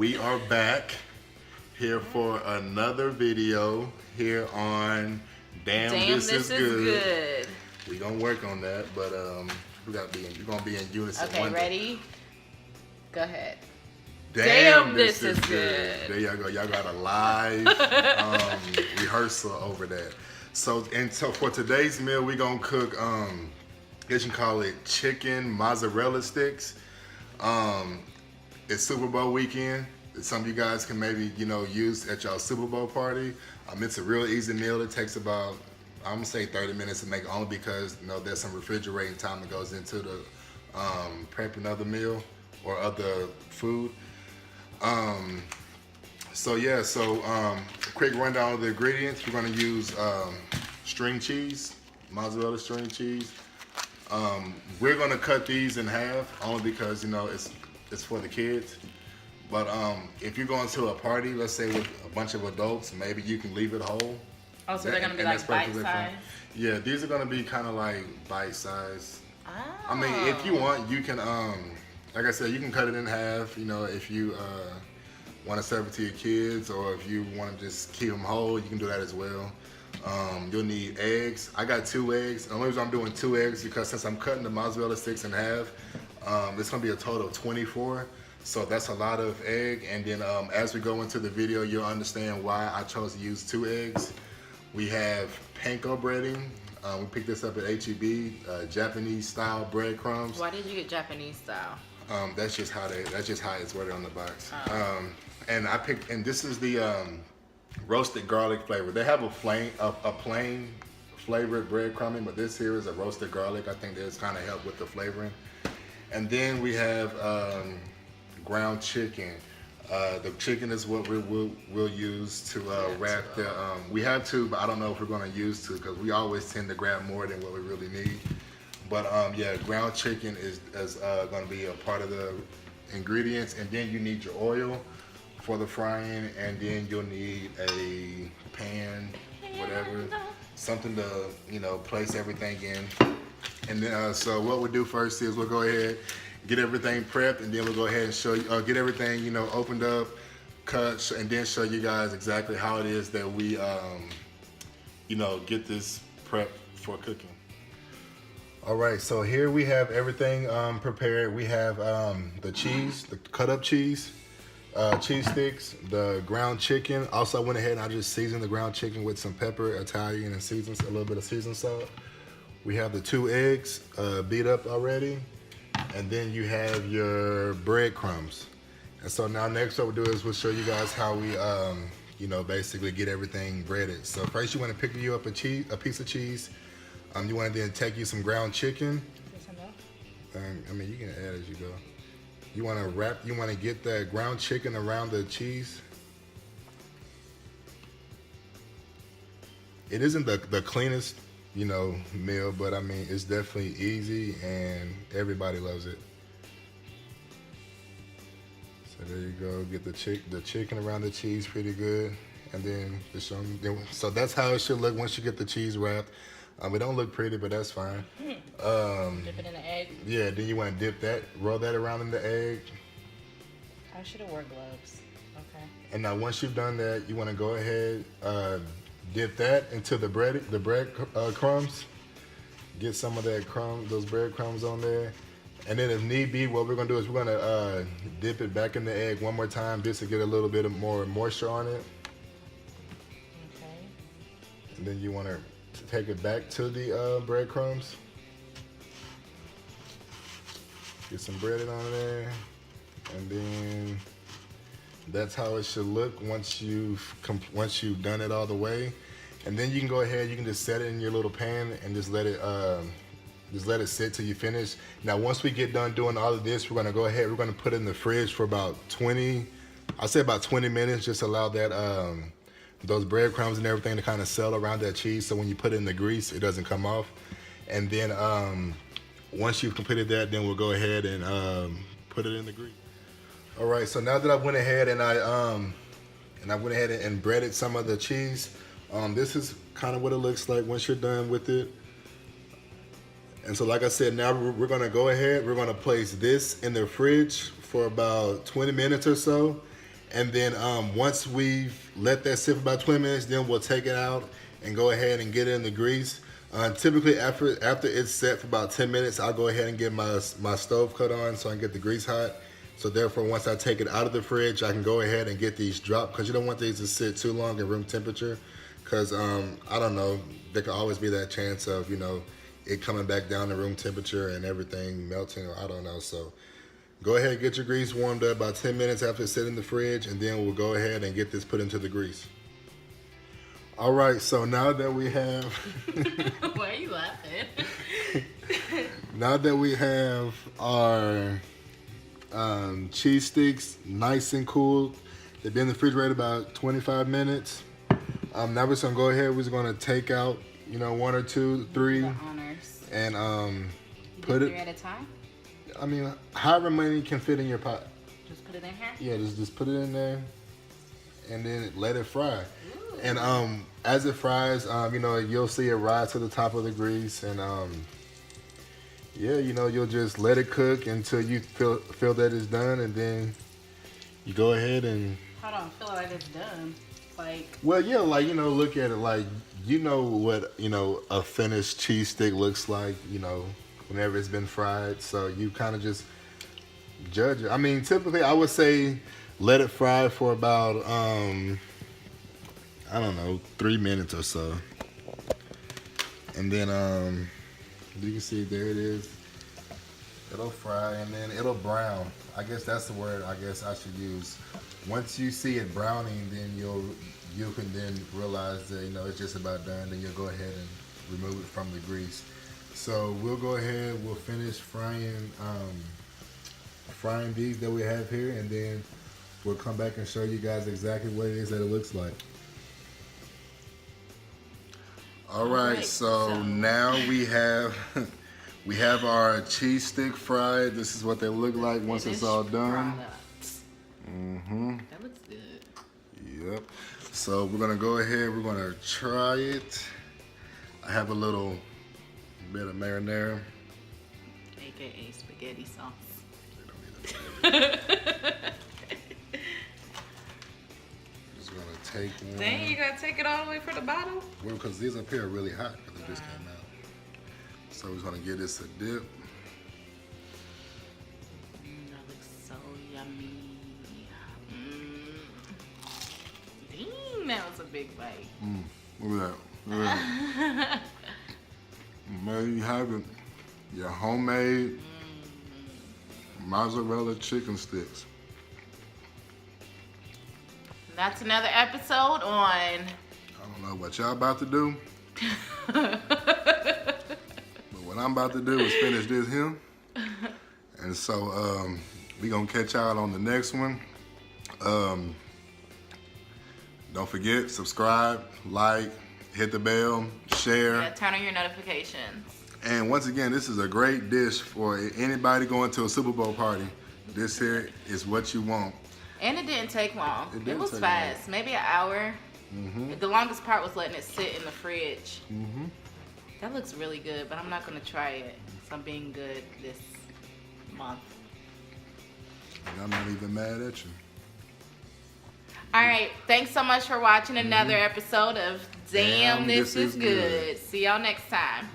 We are back here for another video here on Damn This Is Good. We gonna work on that, but we're gonna be in unison. Okay, ready? Go ahead. Damn, this is good. There y'all go. Y'all got a live rehearsal over that. So for today's meal, we gonna cook I guess you can call it chicken mozzarella sticks. It's Super Bowl weekend. It's something you guys can maybe use at y'all Super Bowl party. It's a real easy meal. It takes about, I'm gonna say 30 minutes to make, only because there's some refrigerating time that goes into the prepping of the meal or other food. Quick rundown of the ingredients. We're gonna use string cheese, mozzarella string cheese. We're gonna cut these in half only because it's for the kids. But if you're going to a party, let's say with a bunch of adults, maybe you can leave it whole. Oh, so they're gonna be like bite size? Yeah, these are gonna be kind of like bite size. Oh. I mean, if you want, you can like I said, you can cut it in half. If you want to serve it to your kids, or if you want to just keep them whole, you can do that as well. You'll need eggs. I got 2 eggs. The only reason I'm doing 2 eggs is because since I'm cutting the mozzarella sticks in half, it's gonna be a total of 24. So that's a lot of egg. And then as we go into the video, you'll understand why I chose to use 2 eggs. We have panko breading. We picked this up at HEB, Japanese style breadcrumbs. Why did you get Japanese style? That's just how it's worded on the box. Oh. And this is the roasted garlic flavor. They have a plain flavored breadcrumbing, but this here is a roasted garlic. I think that's kind of help with the flavoring. And then we have ground chicken. The chicken is what we'll use to wrap the. We have 2, but I don't know if we're going to use 2 because we always tend to grab more than what we really need. But yeah, ground chicken is going to be a part of the ingredients, and then you need your oil for the frying, and then you'll need a pan, whatever, something to place everything in. And then so what we'll do first is we'll go ahead, get everything prepped, and then we'll go ahead and show you, get everything opened up, cut, and then show you guys exactly how it is that we get this prep for cooking. All right, so here we have everything prepared. We have the cheese, the cut up cheese sticks, the ground chicken. Also, I went ahead and I just seasoned the ground chicken with some pepper, Italian, and a little bit of seasoned salt. We have the 2 eggs beat up already. And then you have your breadcrumbs. And so now next what we'll do is we'll show you guys how we, basically get everything breaded. So first you want to pick you up a piece of cheese. You want to then take you some ground chicken. I mean, you can add as you go. You want to get that ground chicken around the cheese. It isn't the cleanest meal, but I mean, it's definitely easy and everybody loves it. So there you go, get the chicken around the cheese pretty good, and then so that's how it should look once you get the cheese wrapped. It don't look pretty, but that's fine. Dip it in the egg. Yeah, then you want to roll that around in the egg. I should have worn gloves. Okay. And now once you've done that, you want to go ahead, dip that into the bread crumbs. Get some of those bread crumbs on there. And then if need be, what we're gonna do is we're gonna dip it back in the egg one more time just to get a little bit of more moisture on it. Okay. And then you wanna take it back to the breadcrumbs. Get some bread on there. And then that's how it should look once you've done it all the way. And then you can go ahead, you can just set it in your little pan and just let it sit till you finish. Now once we get done doing all of this, we're gonna go ahead, we're gonna put it in the fridge for about 20 minutes. Just allow that those breadcrumbs and everything to kind of settle around that cheese, so when you put it in the grease, it doesn't come off. And then once you've completed that, then we'll go ahead and put it in the grease. All right, so now that I went ahead and I went ahead and breaded some of the cheese, this is kind of what it looks like once you're done with it. And so like I said, now we're gonna go ahead, we're gonna place this in the fridge for about 20 minutes or so. And then once we've let that sit for about 20 minutes, then we'll take it out and go ahead and get it in the grease. Typically after it's set for about 10 minutes, I'll go ahead and get my stove cut on so I can get the grease hot. So therefore, once I take it out of the fridge, I can go ahead and get these dropped, because you don't want these to sit too long at room temperature, because I don't know, there could always be that chance of, you know, it coming back down to room temperature and everything melting, or I don't know. So go ahead and get your grease warmed up about 10 minutes after it's sitting in the fridge, and then we'll go ahead and get this put into the grease. All right, so now that we have... Why are you laughing? Now that we have our cheese sticks nice and cool, they've been in the refrigerator about 25 minutes. Now we're just gonna go ahead, we're just gonna take out, you know, 1 or 2, 3. The honors. And You put do it... 3 at a time? I mean, however many can fit in your pot. Just put it in here? Yeah, just put it in there and then let it fry. Ooh. And as it fries, you know, you'll see it rise to the top of the grease, and yeah, you know, you'll just let it cook until you feel that it's done, and then you go ahead and... Hold on, feel like it's done. Like... Well, yeah, like, you know, look at it like, you know what, you know, a finished cheese stick looks like, you know, whenever it's been fried. So you kind of just judge it. I mean, typically I would say let it fry for about, I don't know, 3 minutes or so. And then you can see there it is. It'll fry and then it'll brown. I guess that's the word I guess I should use. Once you see it browning, then you can then realize that, you know, it's just about done. Then you'll go ahead and remove it from the grease. So we'll go ahead, we'll finish frying these that we have here, and then we'll come back and show you guys exactly what it is that it looks like. All right, so now we have our cheese stick fried. This is what they look like once it's all done. That looks good. Yep. So we're gonna go ahead, we're gonna try it. I have a little bit of marinara. AKA spaghetti sauce. Just gonna take one. Dang, you gotta take it all the way from the bottom? Well, because these up here are really hot because it just came out. So we're gonna give this a dip. That looks so yummy. Dang, that was a big bite. Look at that. Look at that. There you have it. Your homemade mozzarella chicken sticks. That's another episode on... I don't know what y'all about to do. But what I'm about to do is finish this here. And so we gonna catch y'all on the next one. Don't forget, subscribe, like, hit the bell, share. Yeah, turn on your notifications. And once again, this is a great dish for anybody going to a Super Bowl party. This here is what you want. And it didn't take long. It was take fast, maybe an hour. The longest part was letting it sit in the fridge. That looks really good, but I'm not gonna try it. So I'm being good this month. And I'm not even mad at you. All right, thanks so much for watching another episode of Damn, This Is Good. See y'all next time.